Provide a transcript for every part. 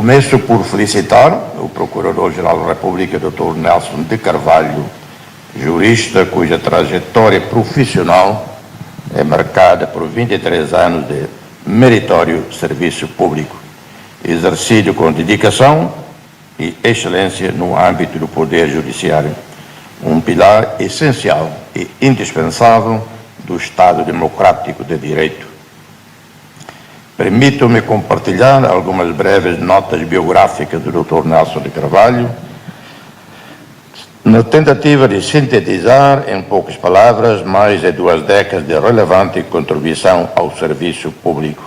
Começo por felicitar o Procurador-Geral da República, Dr. Nelson de Carvalho, jurista cuja trajetória profissional é marcada por 23 anos de meritório serviço público, exercido com dedicação e excelência no âmbito do Poder Judiciário, um pilar essencial e indispensável do Estado Democrático de Direito. Permitam-me compartilhar algumas breves notas biográficas do Dr. Nelson de Carvalho, na tentativa de sintetizar, em poucas palavras, mais de 2 décadas de relevante contribuição ao serviço público.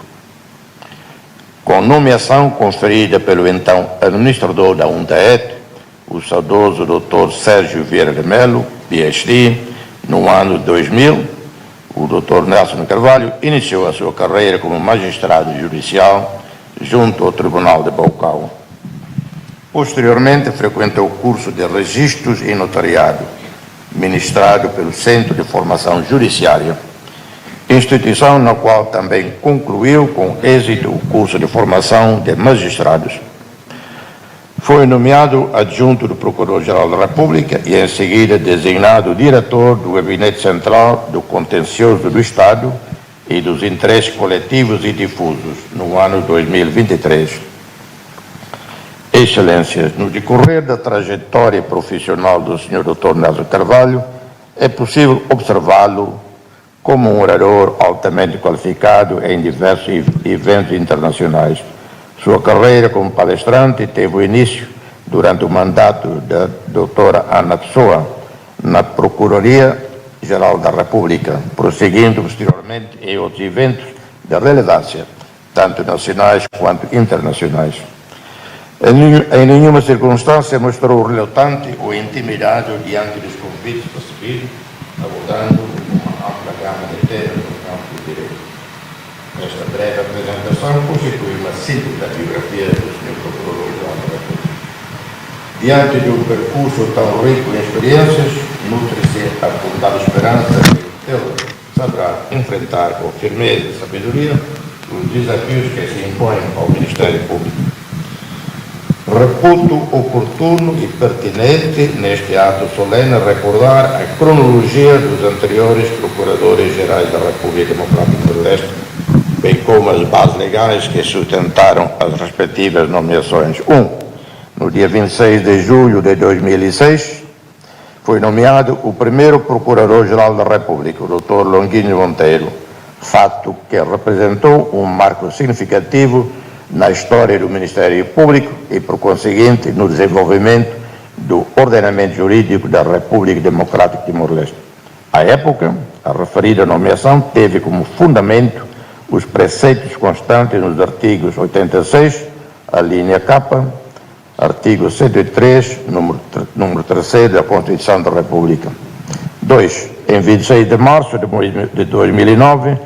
Com nomeação conferida pelo então administrador da UNTAET, o saudoso Dr. Sérgio Vieira de Melo, PhD, no ano 2000, o Dr. Nelson de Carvalho iniciou a sua carreira como magistrado judicial junto ao Tribunal de Baucau. Posteriormente, frequentou o curso de Registros e Notariado, ministrado pelo Centro de Formação Judiciária, instituição na qual também concluiu com êxito o curso de formação de magistrados. Foi nomeado adjunto do Procurador-Geral da República e, em seguida, designado diretor do Gabinete Central do Contencioso do Estado e dos Interesses Coletivos e Difusos, no ano 2023. Excelências, no decorrer da trajetória profissional do Sr. Dr. Nelson Carvalho, é possível observá-lo como um orador altamente qualificado em diversos eventos internacionais. Sua carreira como palestrante teve o início durante o mandato da doutora Ana Pessoa na Procuradoria-Geral da República, prosseguindo posteriormente em outros eventos de relevância, tanto nacionais quanto internacionais. Em nenhuma circunstância mostrou relutante ou intimidado diante dos convites recebidos, abordando uma ampla gama de temas no campo do direito. Esta breve apresentação constitui uma síntese da biografia do Sr. Procurador-Geral da República. Diante de um percurso tão rico em experiências, nutre-se a fundada esperança de que ele saberá enfrentar com firmeza e sabedoria os desafios que se impõem ao Ministério Público. Reputo oportuno e pertinente neste ato solene recordar a cronologia dos anteriores Procuradores-Gerais da República Democrática do Leste, bem como as bases legais que sustentaram as respectivas nomeações. No dia 26 de julho de 2006, foi nomeado o primeiro Procurador-Geral da República, o Dr. Longuinho Monteiro, fato que representou um marco significativo na história do Ministério Público e, por conseguinte, no desenvolvimento do ordenamento jurídico da República Democrática de Timor-Leste. À época, a referida nomeação teve como fundamento os preceitos constantes nos artigos 86, a linha K, artigo 103, número 3 da Constituição da República. 2. Em 26 de março de 2009,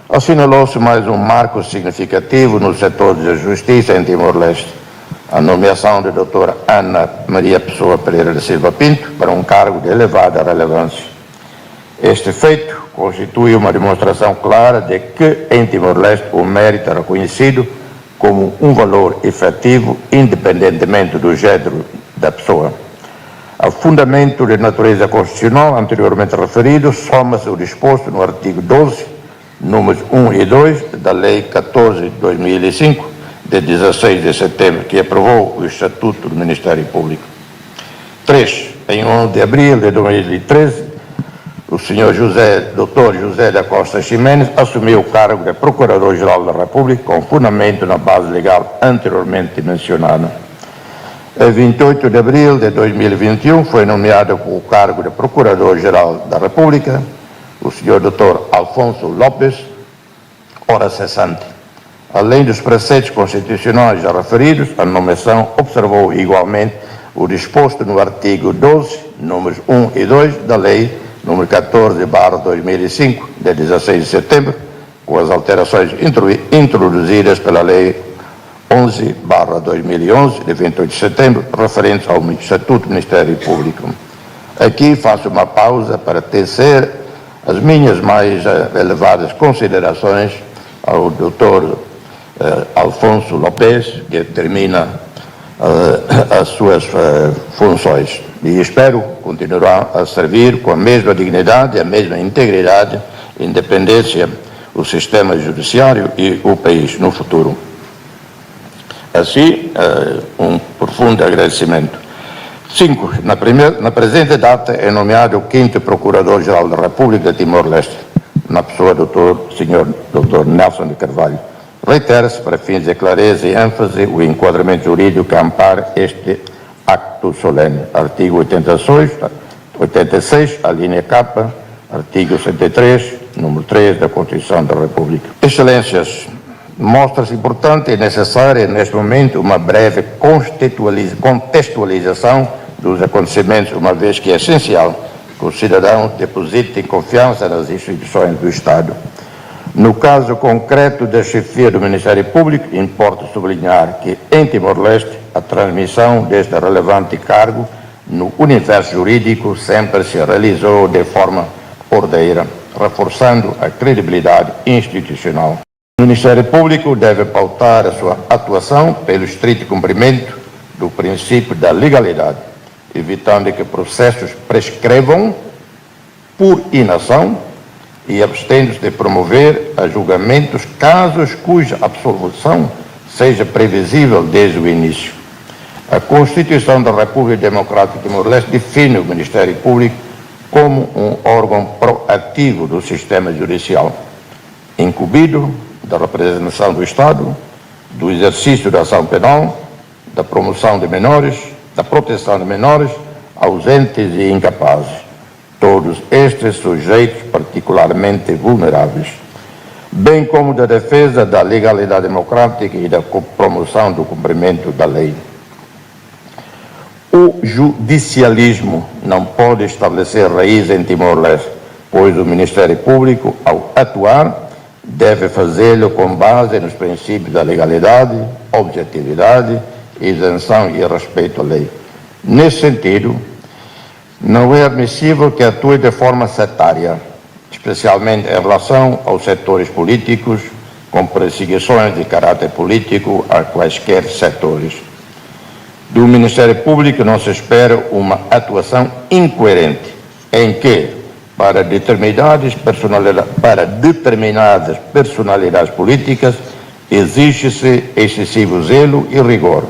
assinalou-se mais um marco significativo no setor da justiça em Timor-Leste, a nomeação de doutora Ana Maria Pessoa Pereira de Silva Pinto para um cargo de elevada relevância. Este feito constitui uma demonstração clara de que, em Timor-Leste, o mérito é reconhecido como um valor efetivo, independentemente do género da pessoa. Ao fundamento de natureza constitucional anteriormente referido, soma-se o disposto no artigo 12, números 1 e 2 da Lei 14 de 2005, de 16 de setembro, que aprovou o Estatuto do Ministério Público. 3. Em 11 de abril de 2013, o Sr. Dr. José da Costa Ximenes assumiu o cargo de Procurador-Geral da República com fundamento na base legal anteriormente mencionada. Em 28 de abril de 2021, foi nomeado com o cargo de Procurador-Geral da República o Sr. Dr. Alfonso Lopes, ora cessante. Além dos preceitos constitucionais já referidos, a nomeação observou igualmente o disposto no artigo 12, números 1 e 2 da Lei número 14/2005, de 16 de setembro, com as alterações introduzidas pela Lei 11/2011, de 28 de setembro, referentes ao Estatuto do Ministério Público. Aqui faço uma pausa para tecer as minhas mais elevadas considerações ao Dr. Alfonso Lopes, que termina as suas funções. E espero continuar a servir com a mesma dignidade, a mesma integridade, independência, o sistema judiciário e o país no futuro. Assim, um profundo agradecimento. 5. Na presente data é nomeado o 5º Procurador-Geral da República de Timor-Leste, na pessoa do Sr. Dr. Nelson de Carvalho. Reitera-se, para fins de clareza e ênfase, o enquadramento jurídico que ampara este acto solene. Artigo 86, a linha K, artigo 103, número 3 da Constituição da República. Excelências, mostra-se importante e necessária, neste momento, uma breve contextualização dos acontecimentos, uma vez que é essencial que os cidadãos depositem confiança nas instituições do Estado. No caso concreto da chefia do Ministério Público, importa sublinhar que, em Timor-Leste, a transmissão deste relevante cargo no universo jurídico sempre se realizou de forma ordeira, reforçando a credibilidade institucional. O Ministério Público deve pautar a sua atuação pelo estrito cumprimento do princípio da legalidade, evitando que processos prescrevam por inação e abstendo-se de promover a julgamentos casos cuja absolvição seja previsível desde o início. A Constituição da República Democrática de Timor-Leste define o Ministério Público como um órgão proativo do sistema judicial, incumbido da representação do Estado, do exercício da ação penal, da promoção de menores, da proteção de menores, ausentes e incapazes, todos estes sujeitos particularmente vulneráveis, bem como da defesa da legalidade democrática e da promoção do cumprimento da lei. O judicialismo não pode estabelecer raiz em Timor-Leste, pois o Ministério Público, ao atuar, deve fazê-lo com base nos princípios da legalidade, objetividade, isenção e respeito à lei. Nesse sentido, não é admissível que atue de forma setária, especialmente em relação aos setores políticos, com perseguições de caráter político a quaisquer setores. Do Ministério Público não se espera uma atuação incoerente, em que, para determinadas personalidades políticas, exige-se excessivo zelo e rigor,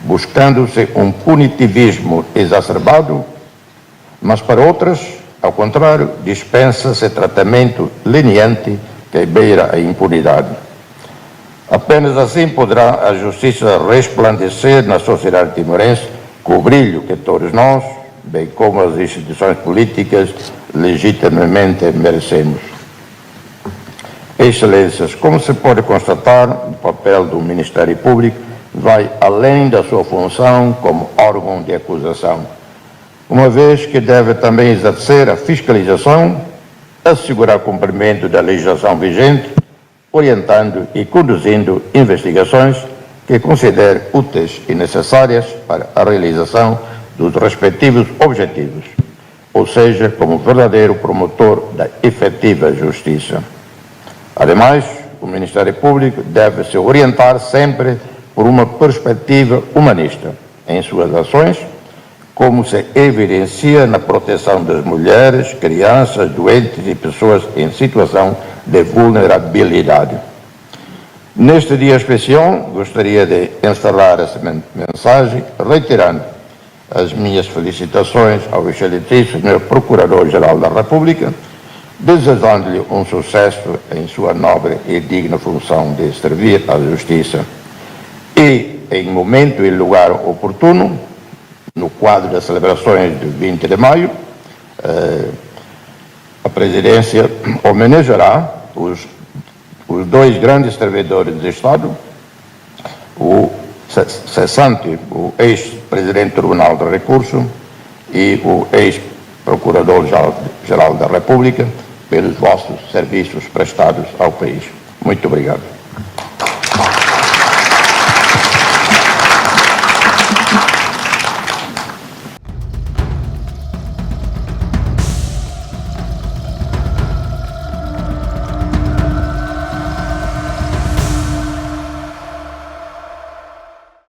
buscando-se um punitivismo exacerbado, mas para outras, ao contrário, dispensa-se tratamento leniente que beira a impunidade. Apenas assim poderá a justiça resplandecer na sociedade timorense com o brilho que todos nós, bem como as instituições políticas, legitimamente merecemos. Excelências, como se pode constatar, o papel do Ministério Público vai além da sua função como órgão de acusação, uma vez que deve também exercer a fiscalização, assegurar o cumprimento da legislação vigente, orientando e conduzindo investigações que considere úteis e necessárias para a realização dos respectivos objetivos, ou seja, como verdadeiro promotor da efetiva justiça. Ademais, o Ministério Público deve se orientar sempre por uma perspectiva humanista em suas ações, como se evidencia na proteção das mulheres, crianças, doentes e pessoas em situação de vulnerabilidade. Neste dia especial, gostaria de encerrar essa mensagem reiterando as minhas felicitações ao excelentíssimo Sr. Procurador-Geral da República, desejando-lhe um sucesso em sua nobre e digna função de servir à Justiça e, em momento e lugar oportuno, no quadro das celebrações do 20 de maio, a Presidência homenageará os dois grandes servidores do Estado, o cessante, o ex-presidente do Tribunal de Recurso e o ex-procurador-geral da República, pelos vossos serviços prestados ao país. Muito obrigado.